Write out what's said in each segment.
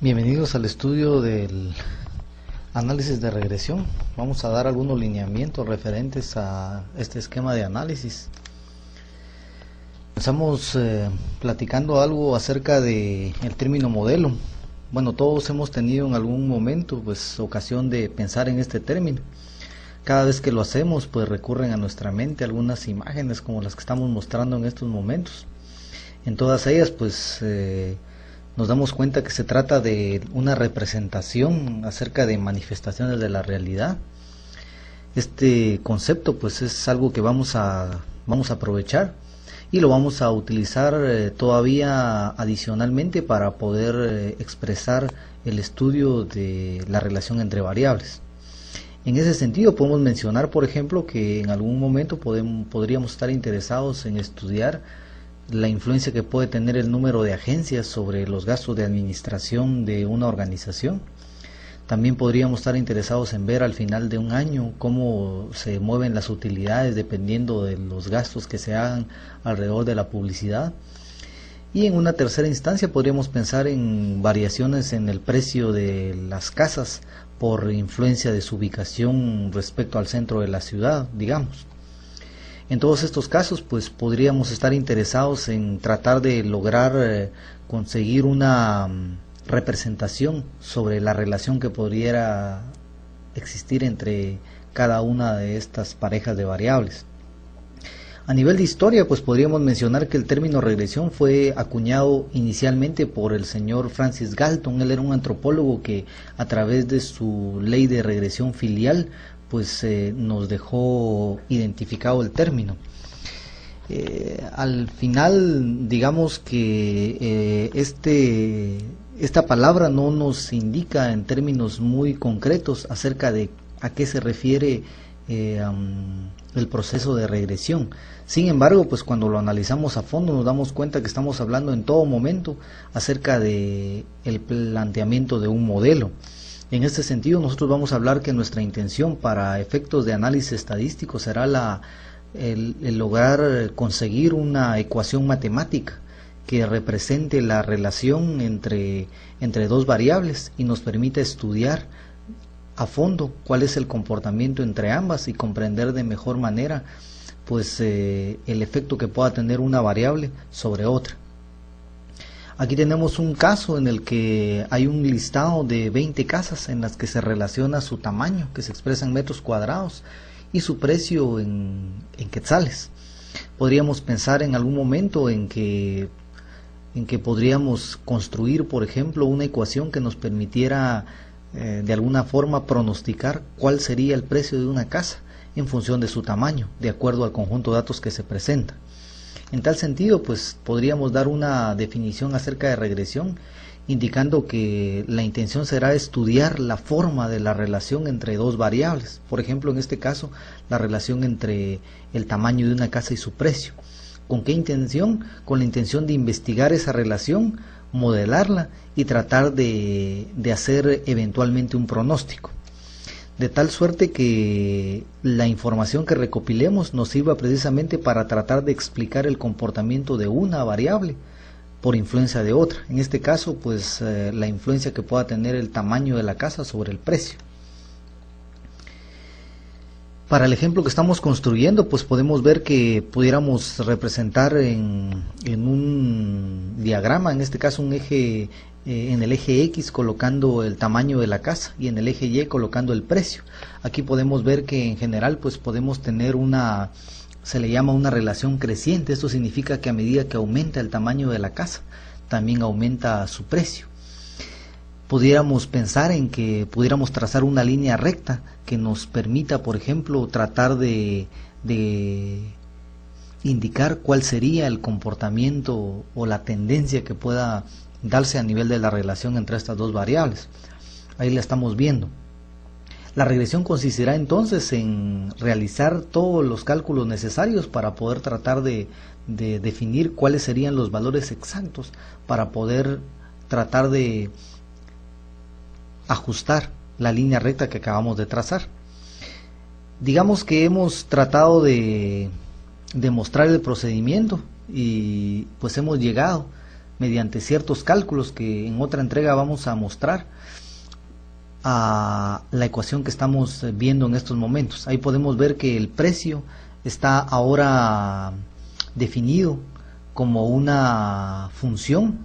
Bienvenidos al estudio del análisis de regresión. Vamos a dar algunos lineamientos referentes a este esquema de análisis. Empezamos platicando algo acerca de el término modelo. Bueno, todos hemos tenido en algún momento ocasión de pensar en este término. Cada vez que lo hacemos, recurren a nuestra mente algunas imágenes como las que estamos mostrando en estos momentos. En todas ellas, nos damos cuenta que se trata de una representación acerca de manifestaciones de la realidad. Este concepto es algo que vamos a aprovechar y lo vamos a utilizar todavía adicionalmente para poder expresar el estudio de la relación entre variables. En ese sentido podemos mencionar, por ejemplo, que en algún momento podríamos estar interesados en estudiar la influencia que puede tener el número de agencias sobre los gastos de administración de una organización. También podríamos estar interesados en ver al final de un año cómo se mueven las utilidades dependiendo de los gastos que se hagan alrededor de la publicidad. Y en una tercera instancia podríamos pensar en variaciones en el precio de las casas por influencia de su ubicación respecto al centro de la ciudad, digamos. En todos estos casos, podríamos estar interesados en tratar de lograr conseguir una representación sobre la relación que pudiera existir entre cada una de estas parejas de variables. A nivel de historia, podríamos mencionar que el término regresión fue acuñado inicialmente por el señor Francis Galton. Él era un antropólogo que a través de su ley de regresión filial nos dejó identificado el término. Al final, digamos que esta palabra no nos indica en términos muy concretos acerca de a qué se refiere el proceso de regresión. Sin embargo, cuando lo analizamos a fondo nos damos cuenta que estamos hablando en todo momento acerca de el planteamiento de un modelo. En este sentido, nosotros vamos a hablar que nuestra intención para efectos de análisis estadístico será el lograr conseguir una ecuación matemática que represente la relación entre dos variables y nos permita estudiar a fondo cuál es el comportamiento entre ambas y comprender de mejor manera el efecto que pueda tener una variable sobre otra. Aquí tenemos un caso en el que hay un listado de 20 casas en las que se relaciona su tamaño, que se expresa en metros cuadrados, y su precio en quetzales. Podríamos pensar en algún momento en que podríamos construir, por ejemplo, una ecuación que nos permitiera de alguna forma pronosticar cuál sería el precio de una casa en función de su tamaño, de acuerdo al conjunto de datos que se presenta. En tal sentido, podríamos dar una definición acerca de regresión, indicando que la intención será estudiar la forma de la relación entre dos variables. Por ejemplo, en este caso, la relación entre el tamaño de una casa y su precio. ¿Con qué intención? Con la intención de investigar esa relación, modelarla y tratar de hacer eventualmente un pronóstico. De tal suerte que la información que recopilemos nos sirva precisamente para tratar de explicar el comportamiento de una variable por influencia de otra. En este caso, la influencia que pueda tener el tamaño de la casa sobre el precio. Para el ejemplo que estamos construyendo, podemos ver que pudiéramos representar en un diagrama, en este caso un eje, en el eje X colocando el tamaño de la casa y en el eje Y colocando el precio. Aquí podemos ver que en general podemos tener se le llama una relación creciente. Esto significa que a medida que aumenta el tamaño de la casa, también aumenta su precio. Pudiéramos pensar en que pudiéramos trazar una línea recta que nos permita, por ejemplo, tratar de indicar cuál sería el comportamiento o la tendencia que pueda darse a nivel de la relación entre estas dos variables. Ahí la estamos viendo. La regresión consistirá entonces en realizar todos los cálculos necesarios para poder tratar de definir cuáles serían los valores exactos para poder tratar de ajustar la línea recta que acabamos de trazar. Digamos que hemos tratado de demostrar el procedimiento y hemos llegado mediante ciertos cálculos que en otra entrega vamos a mostrar, a la ecuación que estamos viendo en estos momentos. Ahí podemos ver que el precio está ahora definido como una función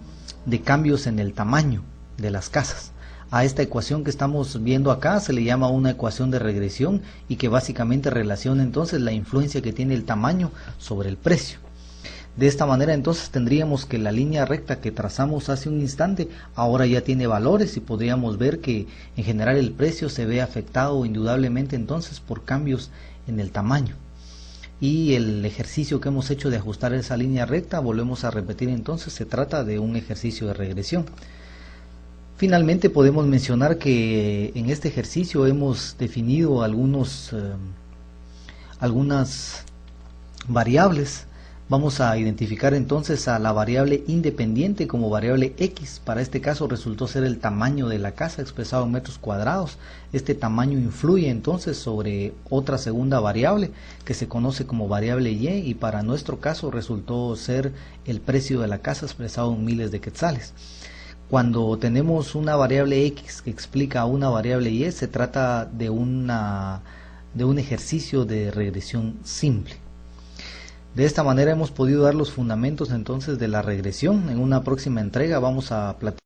de cambios en el tamaño de las casas. A esta ecuación que estamos viendo acá se le llama una ecuación de regresión, y que básicamente relaciona entonces la influencia que tiene el tamaño sobre el precio. De esta manera entonces tendríamos que la línea recta que trazamos hace un instante ahora ya tiene valores, y podríamos ver que en general el precio se ve afectado indudablemente entonces por cambios en el tamaño. Y el ejercicio que hemos hecho de ajustar esa línea recta, volvemos a repetir entonces, se trata de un ejercicio de regresión. Finalmente podemos mencionar que en este ejercicio hemos definido algunas variables. Vamos a identificar entonces a la variable independiente como variable X. Para este caso resultó ser el tamaño de la casa expresado en metros cuadrados. Este tamaño influye entonces sobre otra segunda variable que se conoce como variable Y, y para nuestro caso resultó ser el precio de la casa expresado en miles de quetzales. Cuando tenemos una variable X que explica a una variable Y, se trata de un ejercicio de regresión simple. De esta manera hemos podido dar los fundamentos entonces de la regresión. En una próxima entrega vamos a platicar